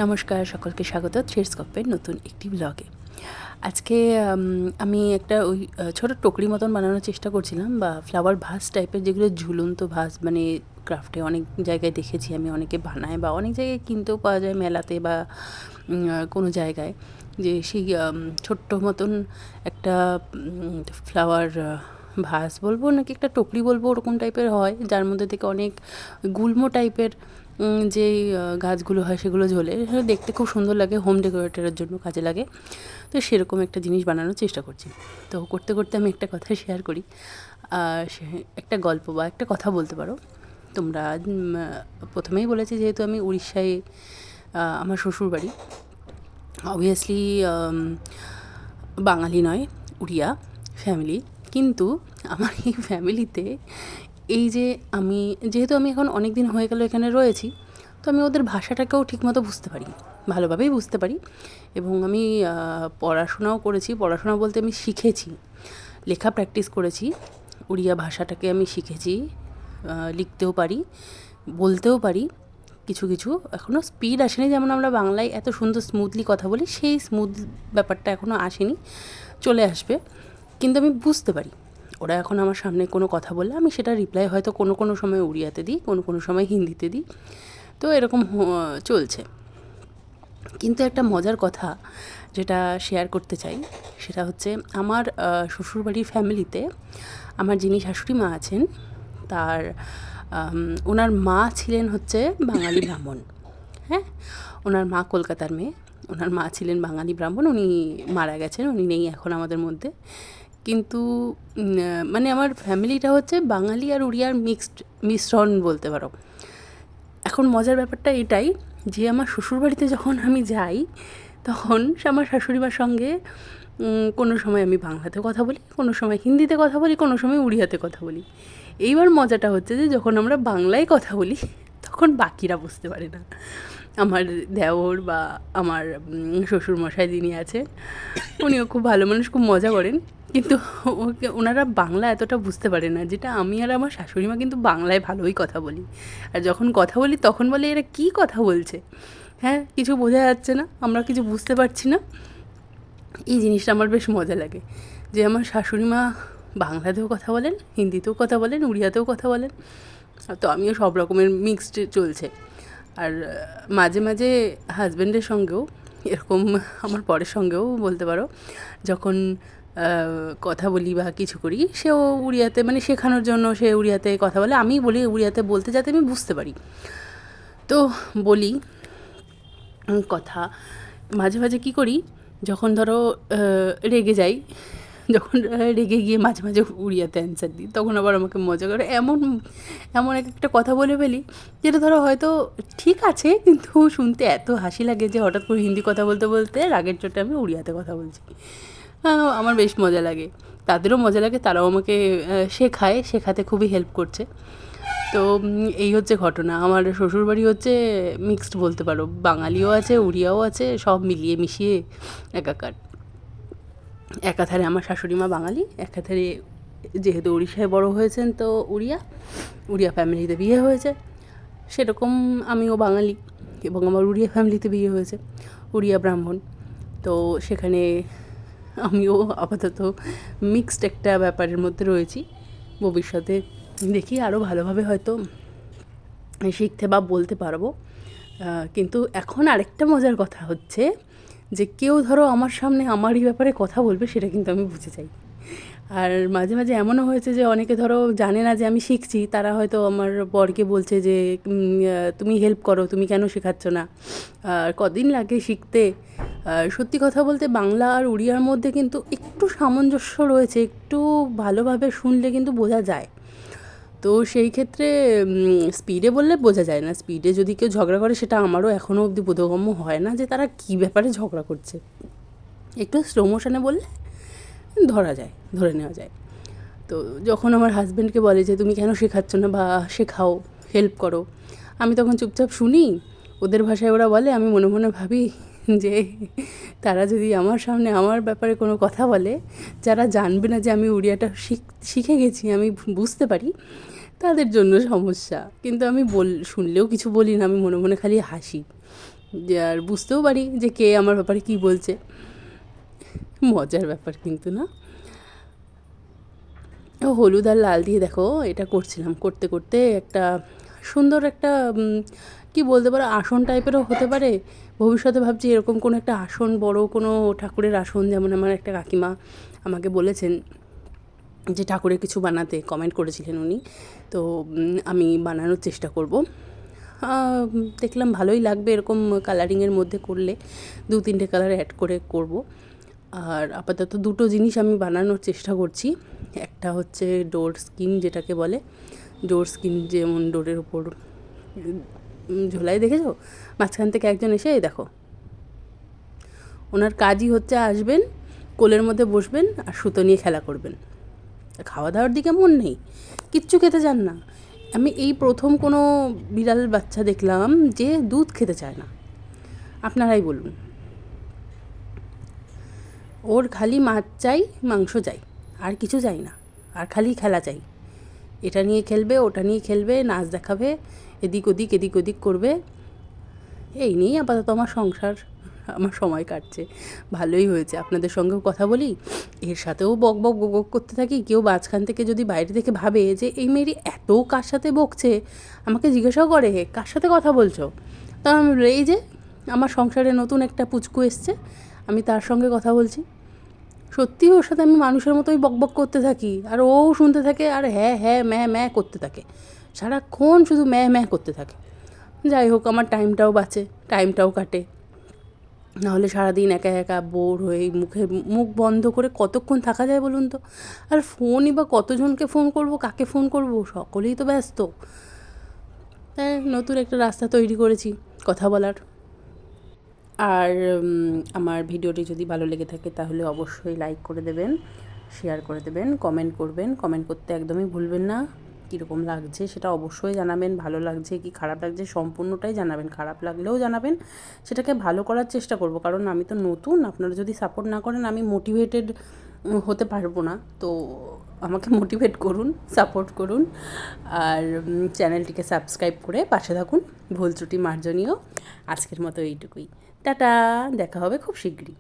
নমস্কার, সকলকে স্বাগত থ্রেডস্কোপের নতুন একটি ব্লগে। আজকে আমি একটা ওই ছোটো টকরি মতন বানানোর চেষ্টা করছিলাম, বা ফ্লাওয়ার ভাস টাইপের, যেগুলো ঝুলন্ত ভাস, মানে ক্রাফটে অনেক জায়গায় দেখেছি আমি, অনেকে বানায় বা অনেক জায়গায় কিনতেও পাওয়া যায় মেলাতে বা কোনো জায়গায়, যে সেই ছোট্ট মতন একটা ফ্লাওয়ার ভাস বলবো নাকি একটা টকরি বলবো, ওরকম টাইপের হয়, যার মধ্যে থেকে অনেক গুল্ম টাইপের যেই গাছগুলো হয় সেগুলো ঝোলে, দেখতে খুব সুন্দর লাগে, হোম ডেকোরেটরের জন্য কাজে লাগে। তো সেরকম একটা জিনিস বানানোর চেষ্টা করছি। তো করতে করতে আমি একটা কথা শেয়ার করি, সে একটা গল্প বা একটা কথা বলতে পারো তোমরা। প্রথমেই বলেছি, যেহেতু আমি উড়িষ্যায়, আমার শ্বশুরবাড়ি, অবভিয়াসলি বাঙালি নয়, উড়িয়া ফ্যামিলি। কিন্তু আমার এই ফ্যামিলিতে এই যে আমি, যেহেতু আমি এখন অনেক দিন হয়ে গেল এখানে রয়েছি, তো আমি ওদের ভাষাটাকেও ঠিকমতো বুঝতে পারি, ভালোভাবেই বুঝতে পারি। এবং আমি পড়াশোনাও করেছি, পড়াশোনা বলতে আমি শিখেছি, লেখা প্র্যাকটিস করেছি, উড়িয়া ভাষাটাকে আমি শিখেছি, লিখতেও পারি, বলতেও পারি কিছু কিছু। এখনও স্পিড আসেনি, যেমন আমরা বাংলায় এত সুন্দর স্মুথলি কথা বলি, সেই স্মুথ ব্যাপারটা এখনও আসেনি, চলে আসবে। কিন্তু আমি বুঝতে পারি, ওরা এখন আমার সামনে কোনো কথা বললে আমি সেটা রিপ্লাই হয়তো কোনো কোনো সময় উড়িয়াতে দিই, কোনো কোনো সময় হিন্দিতে দিই, তো এরকম চলছে। কিন্তু একটা মজার কথা যেটা শেয়ার করতে চাই, সেটা হচ্ছে আমার শ্বশুরবাড়ির ফ্যামিলিতে আমার যিনি শাশুড়ি মা আছেন, তার ওনার মা ছিলেন হচ্ছে বাঙালি ব্রাহ্মণ। হ্যাঁ, ওনার মা কলকাতার মেয়ে, ওনার মা ছিলেন বাঙালি ব্রাহ্মণ, উনি মারা গেছেন, উনি নেই এখন আমাদের মধ্যে। কিন্তু মানে আমার ফ্যামিলিটা হচ্ছে বাঙালি আর উড়িয়ার মিশ্রণ বলতে পারো। এখন মজার ব্যাপারটা এটাই যে আমার শ্বশুরবাড়িতে যখন আমি যাই, তখন আমার শাশুড়িমার সঙ্গে কোনো সময় আমি বাংলাতে কথা বলি, কোনো সময় হিন্দিতে কথা বলি, কোনো সময় উড়িয়াতে কথা বলি। এইবার মজাটা হচ্ছে যে যখন আমরা বাংলায় কথা বলি, তখন বাকিরা বুঝতে পারে না। আমার দেওর বা আমার শ্বশুরমশাই যিনি আছে, উনিও খুব ভালো মানুষ, খুব মজা করেন, কিন্তু ওনারা বাংলা এতটা বুঝতে পারে না, যেটা আমি আর আমার শাশুড়ি মা কিন্তু বাংলায় ভালোই কথা বলি। আর যখন কথা বলি তখন বলে, এরা কী কথা বলছে, হ্যাঁ কিছু বোঝা যাচ্ছে না, আমরা কিছু বুঝতে পারছি না। এই জিনিসটা আমার বেশ মজা লাগে, যে আমার শাশুড়ি মা বাংলাতেও কথা বলেন, হিন্দিতেও কথা বলেন, উড়িয়াতেও কথা বলেন, তো আমিও সব রকমের মিক্সড চলছে। আর মাঝে মাঝে হাজব্যান্ডের সঙ্গেও এরকম, আমার পরের সঙ্গেও বলতে পারো, যখন কথা বলি বা কিছু করি, সেও উড়িয়াতে, মানে শেখানোর জন্য সে উড়িয়াতে কথা বলে, আমি বলি উড়িয়াতে বলতে, যাতে আমি বুঝতে পারি। তো বলি কথা। মাঝে মাঝে কী করি, যখন ধরো রেগে যাই, যখন রেগে গিয়ে মাঝে মাঝে উড়িয়াতে অ্যান্সার দিই, তখন আবার আমাকে মজা করে এমন এমন একটা কথা বলে ফেলি, যেটা ধরো হয়তো ঠিক আছে, কিন্তু শুনতে এত হাসি লাগে যে হঠাৎ করে হিন্দি কথা বলতে বলতে রাগের চোটে আমি উড়িয়াতে কথা বলছি। আমার বেশ মজা লাগে, তাদেরও মজা লাগে, তারাও আমাকে শেখায়, শেখাতে খুবই হেল্প করছে। তো এই হচ্ছে ঘটনা। আমার শ্বশুরবাড়ি হচ্ছে মিক্সড বলতে পারো, বাঙালিও আছে, উড়িয়াও আছে, সব মিলিয়ে মিশিয়ে একাকার। একাধারে আমার শাশুড়ি মা বাঙালি, একাধারে যেহেতু উড়িষ্যায় বড় হয়েছেন, তো উড়িয়া ফ্যামিলিতে বিয়ে হয়েছে, সেরকম আমিও বাঙালি এবং আমার উড়িয়া ফ্যামিলিতে বিয়ে হয়েছে, উড়িয়া ব্রাহ্মণ। তো সেখানে আমিও আপাতত মিক্সড একটা ব্যাপারের মধ্যে রয়েছি। ভবিষ্যতে দেখি আরও ভালোভাবে হয়তো শিখতে বা বলতে পারবো। কিন্তু এখন আরেকটা মজার কথা হচ্ছে যে কেউ ধরো আমার সামনে আমারই ব্যাপারে কথা বলবে, সেটা কিন্তু আমি বুঝে যাই। আর মাঝে মাঝে এমনও হয়েছে যে অনেকে ধরো জানে না যে আমি শিখছি, তারা হয়তো আমার বরকে বলছে যে তুমি হেল্প করো, তুমি কেন শেখাচ্ছ না, আর কদিন লাগে শিখতে। সত্যি কথা বলতে বাংলা আর উড়িয়ার মধ্যে কিন্তু একটু সামঞ্জস্য রয়েছে, একটু ভালোভাবে শুনলে কিন্তু বোঝা যায়। তো সেই ক্ষেত্রে স্পিডে বললে বোঝা যায় না, স্পিডে যদি কেউ ঝগড়া করে, সেটা আমারও এখনও অবধি বোধগম্য হয় না যে তারা কী ব্যাপারে ঝগড়া করছে। একটু স্লো মোশনে বললে ধরে নেওয়া যায়। তো যখন আমার হাজব্যান্ডকে বলে যে তুমি কেন শেখাচ্ছ না বা শেখাও, হেল্প করো, আমি তখন চুপচাপ শুনি, ওদের ভাষায় ওরা বলে, আমি মনে মনে ভাবি যে তারা যদি আমার সামনে আমার ব্যাপারে কোনো কথা বলে, যারা জানবে না যে আমি উড়িয়াটা শিখে গেছি, আমি বুঝতে পারি, তাদের জন্য সমস্যা। কিন্তু আমি শুনলেও কিছু বলি না, আমি মনে মনে খালি হাসি যে আর বুঝতেও পারি যে কে আমার ব্যাপারে কী বলছে। মজার ব্যাপার কিন্তু না। ও হলুদ আর লাল দিয়ে দেখো এটা করছিলাম, করতে করতে একটা সুন্দর একটা কি বলতে পারো আসন টাইপেরও হতে পারে। ভবিষ্যতে ভাবছি এরকম কোনো একটা আসন, বড় কোনো ঠাকুরের আসন, যেমন আমার একটা কাকিমা আমাকে বলেছেন যে ঠাকুরের কিছু বানাতে, কমেন্ট করেছিলেন উনি। তো আমি বানানোর চেষ্টা করব। দেখলাম ভালোই লাগবে এরকম কালারিংয়ের মধ্যে করলে, 2-3টে কালার অ্যাড করে করব। আর আপাতত দুটো জিনিস আমি বানানোর চেষ্টা করছি। একটা হচ্ছে ডোর স্কিন, যেটাকে বলে ডোর স্কিন, যেমন ডোরের ওপর ঝোলায় দেখেছো, মাঝখান থেকে একজন এসে এই দেখো, ওনার কাজই হচ্ছে আসবেন, কোলের মধ্যে বসবেন আর সুতো নিয়ে খেলা করবেন। খাওয়া দাওয়ার দিকে মন নেই, কিচ্ছু খেতে চান না। আমি এই প্রথম কোনো বিড়াল বাচ্চা দেখলাম যে দুধ খেতে চায় না। আপনারাই বলুন। ওর খালি মাছ চাই, মাংস চাই, আর কিছু চাই না। আর খালি খেলা চাই, এটা নিয়ে খেলবে, ওটা নিয়ে খেলবে, নাচ দেখাবে, এদিক ওদিক এদিক ওদিক করবে। এই নিয়েই আপাতত আমার সংসার, আমার সময় কাটছে। ভালোই হয়েছে আপনাদের সঙ্গেও কথা বলি, এর সাথেও বক বক বক বক করতে থাকি। কেউ মাঝখান থেকে যদি বাইরে থেকে ভাবে যে এই মেয়েটি এত কার সাথে বকছে, আমাকে জিজ্ঞাসাও করে কার সাথে কথা বলছো, তা আমি বলি, এই যে আমার সংসারে নতুন একটা পুচকু এসছে, আমি তার সঙ্গে কথা বলছি। সত্যি ওর সাথে আমি মানুষের মতোই বকবক করতে থাকি, আর ও শুনতে থাকে, আর হ্যাঁ হ্যাঁ ম্যাঁ ম্যাঁ করতে থাকে, সারাক্ষণ শুধু ম্যাঁ ম্যাঁ করতে থাকে। যাই হোক, আমার টাইমটাও বাঁচে, টাইমটাও কাটে। নাহলে সারাদিন একা একা বোর হয়ে মুখ বন্ধ করে কতক্ষণ থাকা যায় বলুন তো। আর ফোনই বা কতজনকে ফোন করব, কাকে ফোন করব, সকলেই তো ব্যস্ত। তাই নতুন একটা রাস্তা তৈরি করেছি কথা বলার। আর আমার ভিডিওটি যদি ভালো লেগে থাকে তাহলে অবশ্যই লাইক করে দেবেন, শেয়ার করে দেবেন, কমেন্ট করবেন। কমেন্ট করতে একদমই ভুলবেন না। কীরকম লাগছে সেটা অবশ্যই জানাবেন, ভালো লাগছে কি খারাপ লাগছে সম্পূর্ণটাই জানাবেন। খারাপ লাগলেও জানাবেন, সেটাকে ভালো করার চেষ্টা করব। কারণ আমি তো নতুন, আপনারা যদি সাপোর্ট না করেন আমি মোটিভেটেড হতে পারবো না। তো আমাকে মোটিভেট করুন, সাপোর্ট করুন, আর চ্যানেলটিকে সাবস্ক্রাইব করে পাশে থাকুন। ভুল ত্রুটি মার্জনীয়। আজকের মতো এইটুকুই। টাটা, দেখা হবে খুব শীঘ্রই।